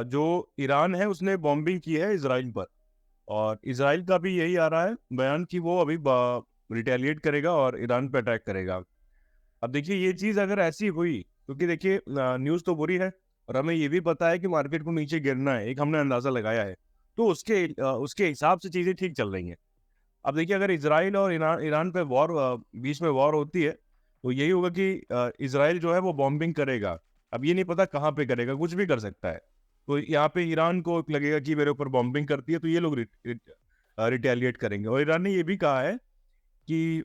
जो ईरान है उसने बॉम्बिंग की है इसराइल पर, और इसराइल का भी यही आ रहा है बयान कि वो अभी रिटेलिएट करेगा और ईरान पे अटैक करेगा। अब देखिए ये चीज़ अगर ऐसी हुई, क्योंकि देखिए न्यूज़ तो बुरी है और हमें ये भी पता है कि मार्केट को नीचे गिरना है, एक हमने अंदाज़ा लगाया है, तो उसके हिसाब से चीज़ें ठीक चल रही हैं। अब देखिए अगर इसराइल और ईरान ईरान पे बीच में वॉर होती है, तो यही होगा कि इसराइल जो है वो बॉम्बिंग करेगा। अब ये नहीं पता कहाँ पे करेगा, कुछ भी कर सकता है। तो यहाँ पे ईरान को लगेगा कि मेरे ऊपर बॉम्बिंग करती है, तो ये लोग रिटेलिएट करेंगे। और ईरान ने ये भी कहा है कि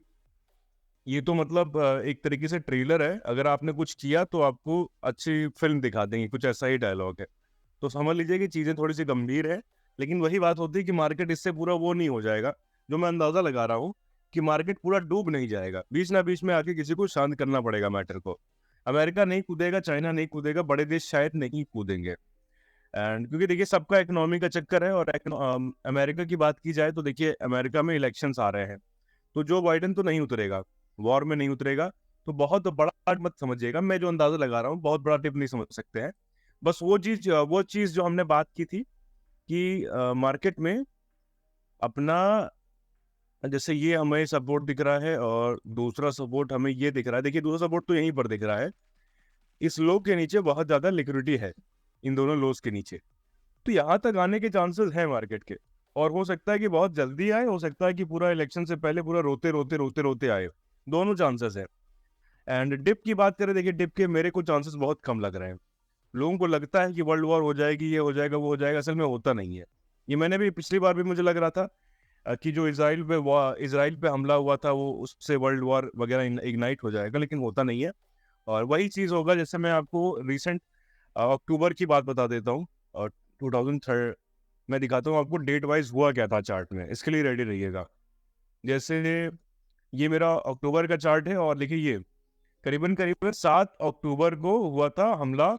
ये तो मतलब एक तरीके से ट्रेलर है, अगर आपने कुछ किया तो आपको अच्छी फ़िल्म दिखा देंगे, कुछ ऐसा ही डायलॉग है। तो समझ लीजिए कि चीज़ें थोड़ी-सी गंभीर है, लेकिन वही बात होती है कि मार्केट इससे पूरा वो नहीं हो जाएगा, जो मैं अंदाज़ा लगा रहा हूँ कि मार्केट पूरा डूब नहीं जाएगा। बीच ना बीच में आके किसी को शांत करना पड़ेगा मैटर को। अमेरिका नहीं कूदेगा, चाइना नहीं कूदेगा, बड़े देश शायद नहीं कूदेंगे। एंड क्योंकि देखिए सबका इकोनॉमी का चक्कर है, और अमेरिका की बात की जाए तो देखिए अमेरिका में इलेक्शंस आ रहे हैं। तो जो बाइडेन तो नहीं उतरेगा, वॉर में नहीं उतरेगा, तो बहुत बड़ा टिप मत समझिएगा, मैं जो अंदाज़ा लगा रहा हूँ, बहुत बड़ा टिप नहीं समझ सकते हैं। बस वो चीज़ जो हमने बात की थी कि मार्केट में अपना, जैसे ये हमें सपोर्ट दिख रहा है और दूसरा सपोर्ट हमें ये दिख रहा है। देखिए दूसरा सपोर्ट तो यहीं पर दिख रहा है, इस लो के नीचे बहुत ज़्यादा लिक्विडिटी है, इन दोनों लोज़ के नीचे। तो यहाँ तक आने के चांसेस हैं मार्केट के, और हो सकता है कि बहुत जल्दी आए, हो सकता है कि पूरा इलेक्शन से पहले पूरा रोते-रोते आए। दोनों चांसेस हैं। एंड डिप की बात करें, देखिए डिप के मेरे को चांसेस बहुत कम लग रहे हैं। लोगों को लगता है कि वर्ल्ड वॉर हो जाएगी, ये हो जाएगा, वो हो जाएगा, असल में होता नहीं है। ये मैंने भी पिछली बार भी मुझे लग रहा था कि जो इज़राइल पे हमला हुआ था, वो उससे वर्ल्ड वॉर वगैरह इग्नाइट हो जाएगा, लेकिन होता नहीं है। और वही चीज़ होगा, जैसे मैं आपको रिसेंट अक्टूबर की बात बता देता हूँ, और 2003 मैं दिखाता हूँ आपको डेट वाइज़ हुआ क्या था चार्ट में, इसके लिए रेडी रहिएगा। जैसे ये मेरा अक्टूबर का चार्ट है, और देखिए ये करीबन-करीबन 7 अक्टूबर को हुआ था हमला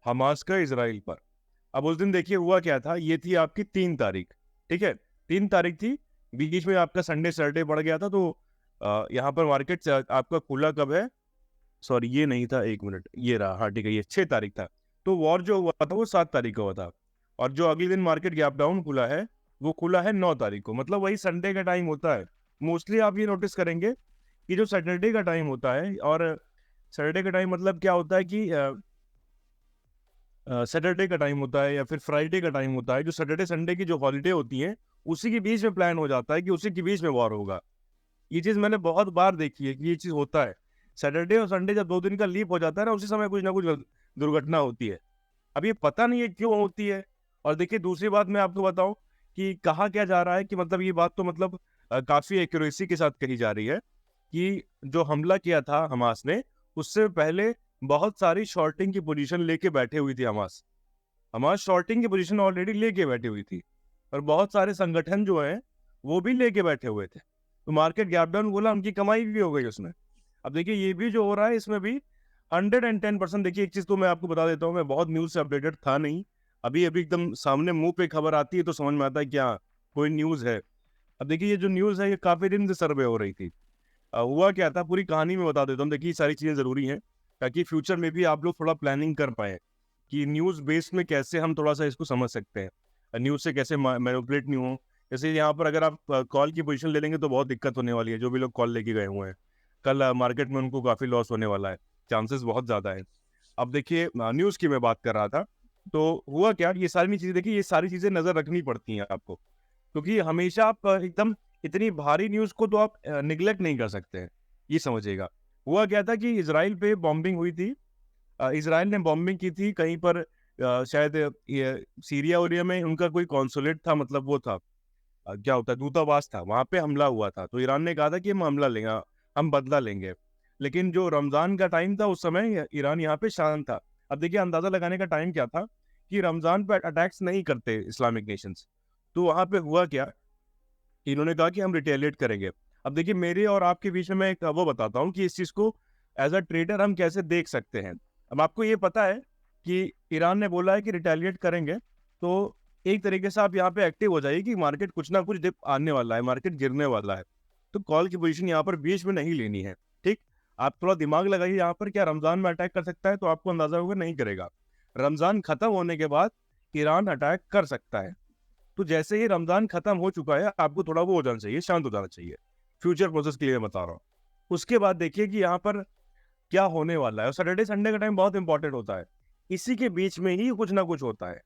हमास का इज़राइल पर। अब उस दिन देखिए हुआ क्या था, ये थी आपकी 3 तारीख, ठीक है? 3 तारीख थी, बीच में आपका संडे सैटरडे पड़ गया था, तो यहाँ पर मार्केट आपका खुला कब है? सॉरी ये नहीं था, 1 मिनट, ये रहा, हाँ ठीक है, ये 6 तारीख था। तो वॉर जो हुआ था वो 7 तारीख को हुआ था, और जो अगले दिन मार्केट गैप डाउन खुला है, वो खुला है 9 तारीख को, मतलब वही संडे का टाइम होता है। मोस्टली आप ये नोटिस करेंगे कि जो सैटरडे का टाइम होता है, और सैटरडे का टाइम मतलब क्या होता है कि सैटरडे का टाइम होता है या फिर फ्राइडे का टाइम होता है, जो सैटरडे संडे की जो हॉलिडे होती हैं, उसी के बीच में प्लान हो जाता है कि उसी के बीच में वॉर होगा। ये चीज़ मैंने बहुत बार देखी है कि ये चीज़ होता है। सैटरडे और संडे जब 2 दिन का लीप हो जाता है ना, उसी समय कुछ ना कुछ दुर्घटना होती है। अब ये पता नहीं है क्यों होती है। और देखिए दूसरी बात मैं आपको बताऊँ कि कहा क्या जा रहा है कि मतलब ये बात तो मतलब काफ़ी एक्यूरेसी के साथ कही जा रही है कि जो हमला किया था हमास ने, उससे पहले बहुत सारी शॉर्टिंग की पोज़ीशन लेके बैठे हुई थी हमास। हमास शॉर्टिंग की पोज़ीशन ऑलरेडी लेके बैठी हुई थी, और बहुत सारे संगठन जो हैं, वो भी लेके बैठे हुए थे। तो मार्केट गैप डाउन बोला, उनकी कमाई भी हो गई उसमें। अब देखिए ये भी जो हो रहा है इसमें भी 110%। देखिए एक चीज़ तो मैं आपको बता देता हूँ, मैं बहुत न्यूज़ से अपडेटेड था नहीं। अभी-अभी एकदम सामने मुँह पे खबर आती है तो समझ में आता है क्या कोई न्यूज़ है। अब देखिए ये जो न्यूज़ है ये काफ़ी दिन से सर्वे हो रही थी। हुआ क्या था, पूरी कहानी मैं बता देता हूँ। देखिए ये सारी चीज़ें ज़रूरी हैं, ताकि फ्यूचर में भी आप लोग थोड़ा प्लानिंग कर पाएँ कि न्यूज़ बेस में कैसे हम थोड़ा-सा इसको समझ सकते हैं। न्यूज़ से कैसे मैनिपुलेट नहीं हो। जैसे यहाँ पर अगर आप कॉल की पोज़ीशन ले लेंगे तो बहुत दिक्कत होने वाली है, जो भी लोग कॉल लेके गए हुए हैं। कल मार्केट में उनको काफ़ी लॉस होने वाला है, चांसेस बहुत ज़्यादा है। अब देखिए न्यूज़ की मैं बात कर रहा था, तो हुआ क्या, ये सारी चीज़ें देखिए, ये सारी चीज़ें नज़र रखनी पड़ती हैं आपको, क्योंकि हमेशा आप एकदम इतनी भारी न्यूज़ को तो आप नेग्लेक्ट नहीं कर सकते हैं, ये समझिएगा। हुआ क्या था कि इज़राइल पे बॉम्बिंग हुई थी। इज़राइल ने बॉम्बिंग की थी कहीं पर, शायद ये सीरिया-उरिया में उनका कोई कॉन्सुलेट था, मतलब वो था, क्या होता है, दूतावास था, वहाँ पे हमला हुआ था। तो ईरान ने कहा था कि हम हमला लेंगे, हम बदला लेंगे। लेकिन जो रमज़ान का टाइम था उस समय ईरान यहाँ पे शांत था। अब देखिए अंदाज़ा लगाने का टाइम क्या था कि रमज़ान पे अटैक्स नहीं करते इस्लामिक नेशंस। तो वहाँ पे हुआ क्या, इन्होंने कहा कि हम रिटेलिएट करेंगे। अब देखिए मेरे और आपके बीच में मैं एक वो बताता हूँ कि इस चीज़ को एज़ अ ट्रेडर हम कैसे देख सकते हैं। अब आपको ये पता है कि ईरान ने बोला है कि रिटेलिएट करेंगे, तो एक तरीके से आप यहाँ पे एक्टिव हो जाइए कि मार्केट कुछ ना कुछ डिप आने वाला है, मार्केट गिरने वाला है। तो कॉल की पोज़ीशन यहाँ पर बीच में नहीं लेनी है, ठीक? आप थोड़ा दिमाग लगाइए यहाँ पर, क्या रमज़ान में अटैक कर सकता है? तो आपको अंदाज़ा होगा नहीं करेगा। रमज़ान खत्म होने के बाद ईरान अटैक कर सकता है। तो जैसे ही रमजान खत्म हो चुका है, आपको थोड़ा वो हो जाना चाहिए, शांत हो जाना चाहिए। फ्यूचर प्रोसेस के लिए बता रहा हूँ। उसके बाद देखिए कि यहाँ पर क्या होने वाला है। और सैटरडे संडे का टाइम बहुत इंपॉर्टेंट होता है, इसी के बीच में ही कुछ ना कुछ होता है।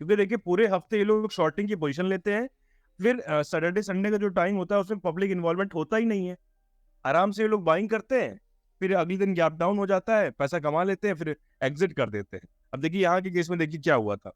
क्योंकि देखिए पूरे हफ्ते ये लोग शॉर्टिंग की पोजीशन लेते हैं, फिर सैटरडे संडे का जो टाइम होता है उसमें पब्लिक इन्वॉल्वमेंट होता ही नहीं है, आराम से ये लोग बाइंग करते हैं, फिर अगले दिन गैप डाउन हो जाता है, पैसा कमा लेते हैं, फिर एग्जिट कर देते हैं। अब देखिए यहाँ के केस में देखिए क्या हुआ था।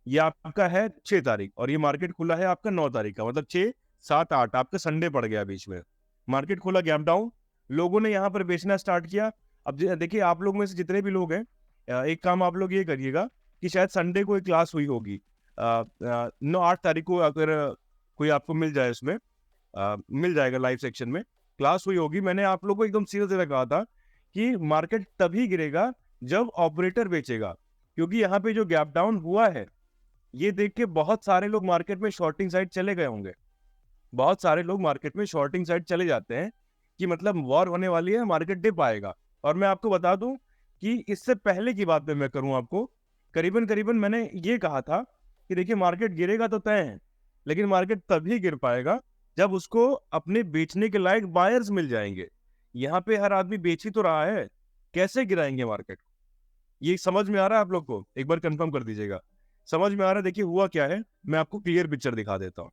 ये आपका है 6 तारीख और ये मार्केट खुला है आपका 9 तारीख का, मतलब 6, 7, 8 आपका संडे पड़ गया बीच में। मार्केट खुला, गैप डाउन, लोगों ने यहाँ पर बेचना स्टार्ट किया। अब देखिए आप लोग में से जितने भी लोग हैं, एक काम आप लोग ये करिएगा कि शायद संडे को एक क्लास हुई होगी, 9, 8 तारीख को अगर कोई आपको मिल जाए, उसमें मिल जाएगा लाइव सेक्शन में, क्लास हुई होगी। मैंने आप लोग को एकदम सीधे सीधे कहा था कि मार्केट तभी गिरेगा जब ऑपरेटर बेचेगा, क्योंकि यहाँ पे जो गैप डाउन हुआ है ये देख के बहुत सारे लोग मार्केट में शॉर्टिंग साइड चले गए होंगे। बहुत सारे लोग मार्केट में शॉर्टिंग साइड चले जाते हैं कि मतलब वॉर होने वाली है, मार्केट डिप आएगा। और मैं आपको बता दूं कि इससे पहले की बात मैं करूं आपको, करीबन करीबन मैंने ये कहा था कि देखिए मार्केट गिरेगा तो तय है, लेकिन मार्केट तभी गिर पाएगा जब उसको अपने बेचने के लायक बायर्स मिल जाएंगे। यहाँ पे हर आदमी बेच ही तो रहा है, कैसे गिराएंगे मार्केट? ये समझ में आ रहा है आप लोग को? एक बार कंफर्म कर दीजिएगा समझ में आ रहा है। देखिए हुआ क्या है, मैं आपको क्लियर पिक्चर दिखा देता हूँ।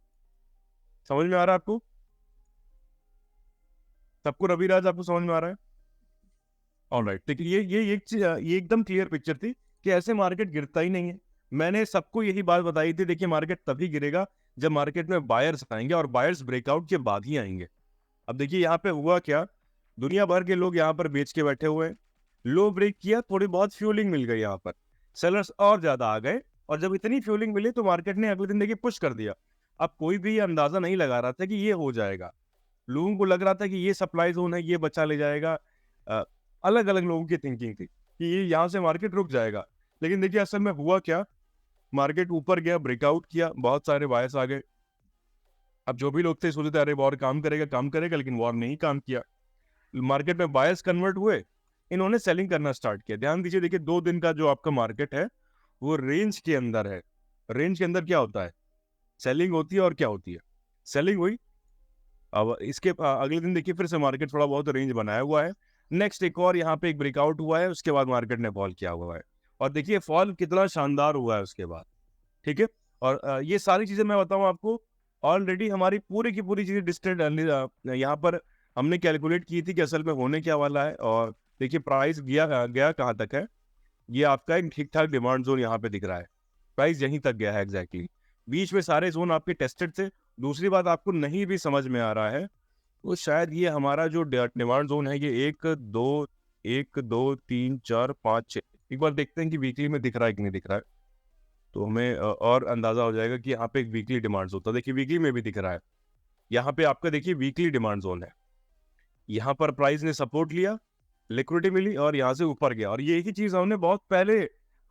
समझ में आ रहा है आपको सबको? रविराज आपको समझ में आ रहा है? ऑलराइट, देखिए ये एकदम क्लियर पिक्चर थी कि ऐसे मार्केट गिरता ही नहीं है। मैंने सबको यही बात बताई थी, देखिए मार्केट तभी गिरेगा जब मार्केट में बायर्स आएंगे, और बायर्स ब्रेकआउट के बाद ही आएंगे। अब देखिए यहाँ पे हुआ क्या, दुनिया भर के लोग यहाँ पर बेच के बैठे हुए हैं, लो ब्रेक किया, थोड़ी बहुत फ्यूलिंग मिल गई यहाँ पर, सेलर्स और ज्यादा आ गए, और जब इतनी फ्यूलिंग मिली तो मार्केट ने अगले दिन देखिए पुश कर दिया। अब कोई भी अंदाजा नहीं लगा रहा था कि ये हो जाएगा, लोगों को लग रहा था कि ये सप्लाई जोन है, ये बचा ले जाएगा। अलग अलग लोगों की थिंकिंग थी कि ये यहाँ से मार्केट रुक जाएगा, लेकिन देखिए असल में हुआ क्या, मार्केट ऊपर गया, ब्रेकआउट किया, बहुत सारे बायर्स आ गए। अब जो भी लोग थे सोचते थे अरे वॉर काम करेगा, लेकिन वॉर नहीं काम किया। मार्केट में बायर्स कन्वर्ट हुए, इन्होंने सेलिंग करना स्टार्ट किया। ध्यान दीजिए, देखिए 2 दिन का जो आपका मार्केट है वो रेंज के अंदर है। रेंज के अंदर क्या होता है? सेलिंग होती है, और क्या होती है? सेलिंग हुई। अब इसके अगले दिन देखिए फिर से मार्केट थोड़ा बहुत रेंज बनाया हुआ है। नेक्स्ट एक और यहाँ पे एक ब्रेकआउट हुआ है, उसके बाद मार्केट ने फॉल किया हुआ है, और देखिए फॉल कितना शानदार हुआ है उसके बाद। ठीक है, और ये सारी चीजें मैं बताऊं आपको, ऑलरेडी हमारी पूरी की पूरी चीजें डिस्टेंट यहाँ पर हमने कैलकुलेट की थी कि असल में होने क्या वाला है। और देखिए प्राइस गया गया कहाँ तक है, ये आपका एक ठीक ठाक डिमांड जोन यहाँ पे दिख रहा है, प्राइस यहीं तक गया है एग्जैक्टली। बीच में सारे जोन आपके टेस्टेड थे। दूसरी बात आपको नहीं भी समझ में आ रहा है तो शायद ये हमारा जो डिमांड जोन है, ये 1, 2, 3, 4, 5, 6, एक बार देखते हैं कि वीकली में दिख रहा है कि नहीं दिख रहा है, तो हमें और अंदाजा हो जाएगा कि यहाँ पे एक वीकली डिमांड जोन था। देखिए वीकली में भी दिख रहा है, यहाँ पे आपका देखिए वीकली डिमांड जोन है। यहाँ पर प्राइस ने सपोर्ट लिया, लिक्विडिटी मिली, और यहाँ से ऊपर गया, और ये ही चीज हमने बहुत पहले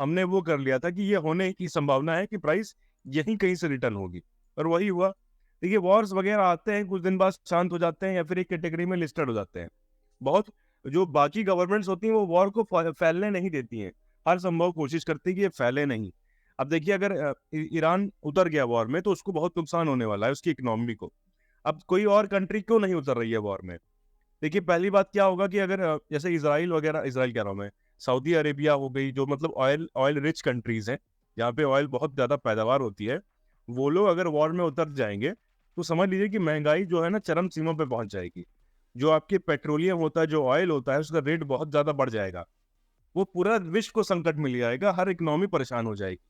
हमने वो कर लिया था कि ये होने की संभावना है कि प्राइस यहीं कहीं से रिटर्न होगी, और वही हुआ। देखिए वॉर्स वगैरह आते हैं, कुछ दिन बाद शांत हो जाते हैं, या फिर एक कैटेगरी में लिस्टेड हो जाते हैं। बहुत जो बाकी गवर्नमेंट्स होती हैं वो वॉर को फैलने नहीं देती हैं, हर संभव कोशिश करती है कि ये फैले नहीं। अब देखिए अगर ईरान उतर गया वॉर में तो उसको बहुत नुकसान होने वाला है, उसकी इकोनॉमी को। अब कोई और कंट्री क्यों नहीं उतर रही है वॉर में? देखिए पहली बात क्या होगा कि अगर जैसे इसराइल वगैरह, इसराइल कह रहा हूँ मैं, सऊदी अरेबिया हो गई, जो मतलब ऑयल ऑयल रिच कंट्रीज हैं, जहाँ पे ऑयल बहुत ज्यादा पैदावार होती है, वो लोग अगर वॉर में उतर जाएंगे तो समझ लीजिए कि महंगाई जो है ना चरम सीमा पे पहुंच जाएगी। जो आपके पेट्रोलियम होता है, जो ऑयल होता है, उसका रेट बहुत ज्यादा बढ़ जाएगा, वो पूरा विश्व को संकट में ले जाएगा, हर इकोनॉमी परेशान हो जाएगी।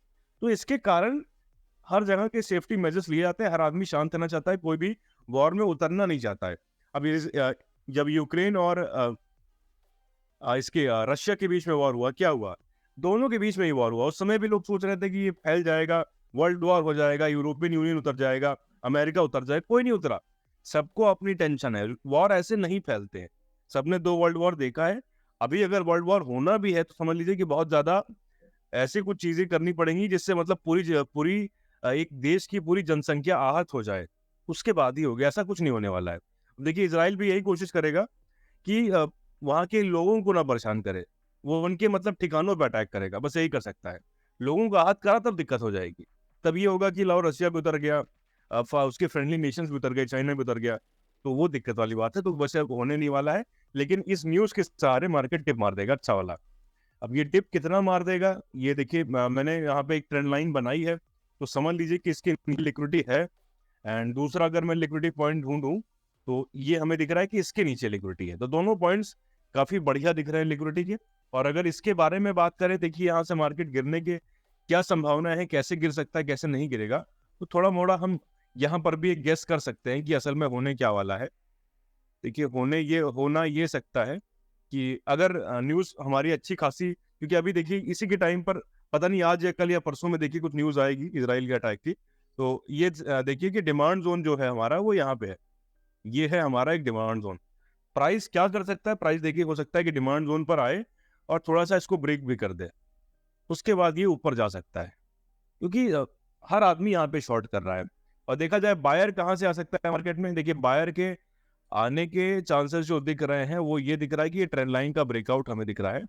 तो इसके कारण हर जगह के सेफ्टी मेजर्स लिए जाते हैं, हर आदमी शांत रहना चाहता है, कोई भी वॉर में उतरना नहीं चाहता है। अब जब यूक्रेन और इसके रशिया के बीच में वॉर हुआ, क्या हुआ? दोनों के बीच में ही वॉर हुआ। उस समय भी लोग सोच रहे थे कि ये फैल जाएगा, वर्ल्ड वॉर हो जाएगा, यूरोपियन यूनियन उतर जाएगा, अमेरिका उतर जाएगा, कोई नहीं उतरा। सबको अपनी टेंशन है, वॉर ऐसे नहीं फैलते हैं। सबने 2 वर्ल्ड वॉर देखा है। अभी अगर वर्ल्ड वॉर होना भी है तो समझ लीजिए कि बहुत ज्यादा ऐसी कुछ चीजें करनी पड़ेंगी जिससे मतलब पूरी पूरी एक देश की पूरी जनसंख्या आहत हो जाए, उसके बाद ही होगा। ऐसा कुछ नहीं होने वाला है। देखिए इसराइल भी यही कोशिश करेगा कि वहां के लोगों को ना परेशान करे, वो उनके मतलब ठिकानों पर अटैक करेगा, बस यही कर सकता है। लोगों का हाथ करा तब दिक्कत हो जाएगी। तब ये होगा कि लाओ रशिया भी उतर गया, उसके फ्रेंडली नेशंस भी उतर गए, चाइना भी उतर गया, तो वो दिक्कत वाली बात है। तो बस अब होने नहीं वाला है, लेकिन इस न्यूज के सहारे मार्केट टिप मार देगा अच्छा वाला। अब ये टिप कितना मार देगा, ये देखिए मैंने यहाँ पे एक ट्रेंड लाइन बनाई है, तो समझ लीजिए कि इसकी लिक्विडिटी है। एंड दूसरा, अगर मैं लिक्विडिटी पॉइंट ढूंढूं, तो ये हमें दिख रहा है कि इसके नीचे लिक्विडिटी है। तो दोनों पॉइंट्स काफी बढ़िया दिख रहे हैं लिक्विडिटी के। और अगर इसके बारे में बात करें, देखिए यहाँ से मार्केट गिरने के क्या संभावना है, कैसे गिर सकता है, कैसे नहीं गिरेगा, तो थोड़ा मोड़ा हम यहाँ पर भी एक गेस कर सकते हैं कि असल में होने क्या वाला है। देखिए होना ये सकता है कि अगर न्यूज हमारी अच्छी खासी, क्योंकि अभी देखिए इसी के टाइम पर, पता नहीं आज या कल या परसों में देखिए कुछ न्यूज आएगी इजराइल के अटैक की, तो ये देखिए कि डिमांड जोन जो है हमारा वो यहाँ पे है। ये है हमारा एक डिमांड जोन। प्राइस क्या कर सकता है, प्राइस देखिए हो सकता है कि डिमांड जोन पर आए और थोड़ा सा इसको ब्रेक भी कर दे, उसके बाद ये ऊपर जा सकता है, क्योंकि हर आदमी यहाँ पे शॉर्ट कर रहा है। और देखा जाए बायर कहाँ से आ सकता है मार्केट में, देखिए बायर के आने के चांसेस जो दिख रहे हैं वो ये दिख रहा है कि ये ट्रेंड लाइन का ब्रेकआउट हमें दिख रहा है,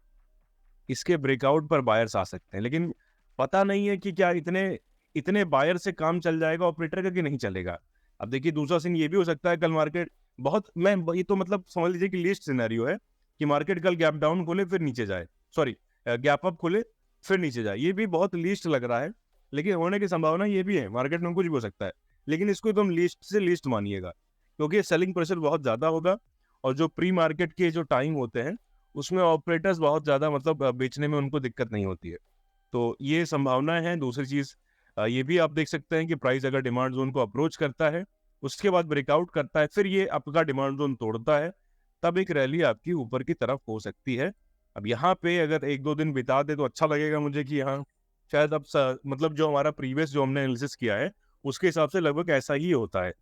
इसके ब्रेकआउट पर बायर्स आ सकते हैं। लेकिन पता नहीं है कि क्या इतने इतने बायर से काम चल जाएगा ऑपरेटर का कि नहीं चलेगा। अब देखिए दूसरा सीन ये भी हो सकता है, कल मार्केट बहुत, मैं ये तो मतलब समझ लीजिए कि लिस्ट सिनेरियो है कि मार्केट कल गैप डाउन खोले फिर नीचे जाए, सॉरी गैप अप खोले फिर नीचे जाए, ये भी बहुत लीस्ट लग रहा है। लेकिन होने की संभावना ये भी है, मार्केट में कुछ भी हो सकता है, लेकिन इसको एकदम लिस्ट से लिस्ट मानिएगा, क्योंकि सेलिंग प्रेशर बहुत ज्यादा होगा। और जो प्री मार्केट के जो टाइम होते हैं उसमें ऑपरेटर्स बहुत ज्यादा मतलब बेचने में उनको दिक्कत नहीं होती है। तो ये संभावनाएं हैं। दूसरी चीज ये भी आप देख सकते हैं कि प्राइस अगर डिमांड जोन को अप्रोच करता है, उसके बाद ब्रेकआउट करता है, फिर ये आपका डिमांड जोन तोड़ता है, तब एक रैली आपकी ऊपर की तरफ हो सकती है। अब यहाँ पे अगर एक दो दिन बिता दे तो अच्छा लगेगा मुझे कि हाँ शायद अब मतलब जो हमारा प्रीवियस जो हमने एनालिसिस किया है उसके हिसाब से लगभग ऐसा ही होता है।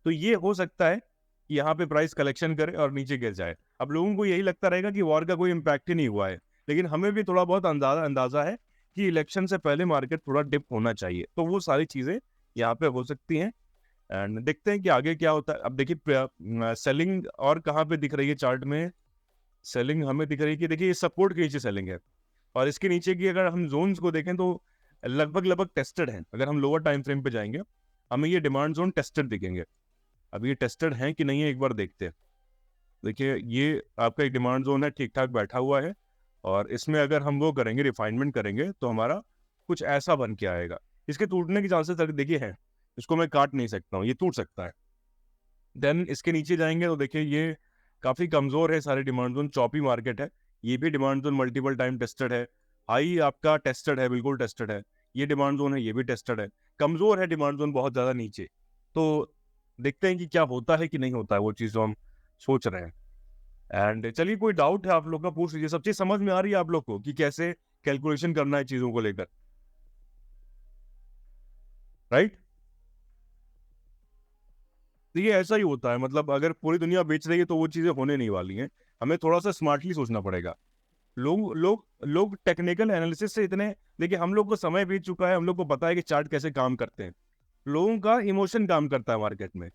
तो ये हो सकता है कि यहाँ पे प्राइस कलेक्शन करे और नीचे गिर जाए। अब लोगों को यही लगता रहेगा कि वॉर का कोई इम्पैक्ट ही नहीं हुआ है, लेकिन हमें भी थोड़ा बहुत अंदाजा है कि इलेक्शन से पहले मार्केट थोड़ा डिप होना चाहिए। तो वो सारी चीजें यहाँ पे हो सकती हैं। एंड देखते हैं कि आगे क्या होता है। अब देखिए सेलिंग और कहाँ पे दिख रही है चार्ट में, सेलिंग हमें दिख रही है कि देखिए ये सपोर्ट के नीचे सेलिंग है, और इसके नीचे की अगर हम जोन्स को देखें तो लगभग लगभग टेस्टेड है। अगर हम लोअर टाइम फ्रेम पे जाएंगे हमें ये डिमांड जोन टेस्टेड दिखेंगे। अब ये टेस्टेड है कि नहीं है एक बार देखते हैं। देखिए ये आपका एक डिमांड जोन है, ठीक ठाक बैठा हुआ है, और इसमें अगर हम वो करेंगे रिफाइनमेंट करेंगे तो हमारा कुछ ऐसा बन के आएगा। इसके टूटने की चांसेस देखिए है, इसको मैं काट नहीं सकता हूँ, ये टूट सकता है। देन इसके नीचे जाएंगे तो देखिए ये काफी कमजोर है, सारे डिमांड जोन चॉपी मार्केट है। ये भी demand zone multiple time tested है, हाई आपका टेस्टेड है, बिल्कुल टेस्टेड है। ये डिमांड जोन है, ये भी टेस्टेड है। कमजोर है डिमांड जोन बहुत ज्यादा नीचे। तो देखते हैं कि क्या होता है कि नहीं होता है, वो चीज जो हम सोच रहे हैं। एंड चलिए, कोई डाउट है आप लोग का पूछ लीजिए। सब चीज समझ में आ रही है आप लोग को कि कैसे कैलकुलेशन करना है चीजों को लेकर, राइट? तो ये ऐसा ही होता है, मतलब अगर पूरी दुनिया बेच रही है तो वो चीजें होने नहीं वाली हैं। हमें थोड़ा सा स्मार्टली सोचना पड़ेगा। लोग टेक्निकल एनालिसिस से इतने, देखिए हम लोग को समय बीत चुका है, हम लोग को पता है कि चार्ट कैसे काम करते हैं। लोगों का इमोशन काम करता है मार्केट में,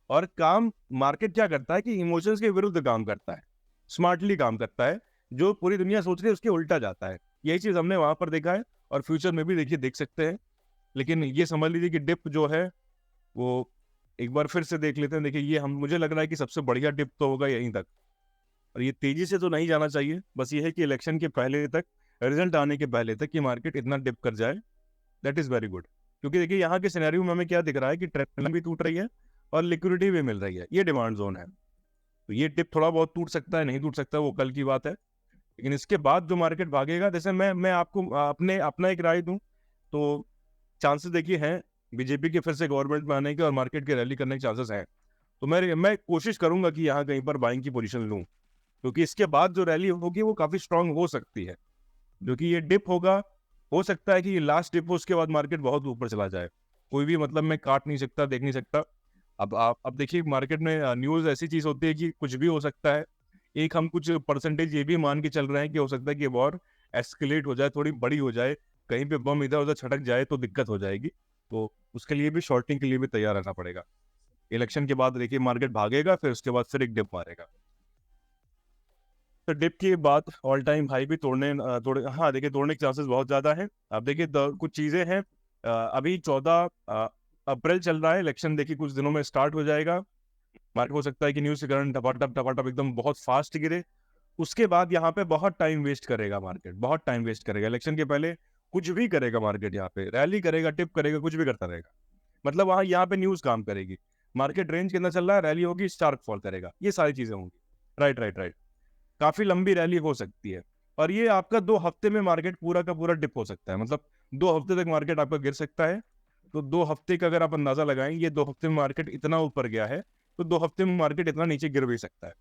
और काम मार्केट क्या करता है कि इमोशंस के विरुद्ध काम करता है, स्मार्टली काम करता है। जो पूरी दुनिया सोच रही है उसके उल्टा जाता है। यही चीज हमने वहां पर देखा है, और फ्यूचर में भी देखिए देख सकते हैं। लेकिन ये समझ लीजिए कि डिप जो है वो एक बार फिर से देख लेते हैं। देखिए ये हम, मुझे लग रहा है कि सबसे बढ़िया डिप तो होगा यहीं तक, और ये तेजी से तो नहीं जाना चाहिए। बस ये है कि इलेक्शन के पहले तक, रिजल्ट आने के पहले तक ये मार्केट इतना डिप कर जाए, दैट इज वेरी गुड। क्योंकि देखिए यहाँ के सिनेरियो में हमें क्या दिख रहा है कि ट्रेंड लाइन भी टूट रही है और लिक्विडिटी भी मिल रही है, ये डिमांड जोन है। तो ये डिप थोड़ा बहुत टूट सकता है, नहीं टूट सकता, वो कल की बात है। लेकिन इसके बाद जो मार्केट भागेगा, जैसे मैं आपको अपना एक राय दूं, तो चांसेस देखिए हैं बीजेपी के फिर से गवर्नमेंट में आने के और मार्केट के रैली करने के चांसेस हैं। तो मैं कोशिश करूंगा कि यहाँ कहीं पर बाइंग की पोजीशन लूं, क्योंकि इसके बाद जो रैली होगी वो काफी स्ट्रांग हो सकती है। जो कि ये डिप होगा, हो सकता है कि ये लास्ट डिप हो, उसके बाद मार्केट बहुत ऊपर चला जाए। कोई भी मतलब मैं काट नहीं सकता, देख नहीं सकता। अब देखिए मार्केट में न्यूज ऐसी चीज होती है कि कुछ भी हो सकता है। एक हम कुछ परसेंटेज ये भी मान के चल रहे हैं कि हो सकता है कि वॉर एस्केलेट हो जाए, थोड़ी बड़ी हो जाए, कहीं पे बम इधर उधर छटक जाए तो दिक्कत हो जाएगी। तो उसके लिए भी, शॉर्टिंग के लिए भी तैयार रहना पड़ेगा। इलेक्शन के बाद देखिए मार्केट भागेगा, फिर उसके बाद फिर एक डिप मारेगा। तो डिप की बात, ऑल टाइम हाई भी तोड़ने हाँ देखिए तोड़ने के चांसेस बहुत ज्यादा है। अब देखिए कुछ चीजें हैं। अभी 14 अप्रैल चल रहा है, इलेक्शन देखिए कुछ दिनों में स्टार्ट हो जाएगा। मार्केट हो सकता है कि न्यूज के कारण टपाटप टपाटप एकदम बहुत फास्ट गिरे। उसके बाद यहाँ पे बहुत टाइम वेस्ट करेगा मार्केट, बहुत टाइम वेस्ट करेगा इलेक्शन के पहले। कुछ भी करेगा मार्केट, यहाँ पे रैली करेगा, टिप करेगा, कुछ भी करता रहेगा। मतलब वहां यहाँ पे न्यूज काम करेगी। मार्केट रेंज के अंदर चल रहा है, रैली होगी, स्टार्क फॉल करेगा, ये सारी चीजें होंगी। Right right right. काफी लंबी रैली हो सकती है। और ये आपका 2 हफ्ते में मार्केट पूरा का पूरा डिप हो सकता है, मतलब 2 हफ्ते तक मार्केट आपका गिर सकता है। तो 2 हफ्ते का अगर आप अंदाजा लगाएं, ये 2 हफ्ते में मार्केट इतना ऊपर गया है, तो 2 हफ्ते में मार्केट इतना नीचे गिर भी सकता है।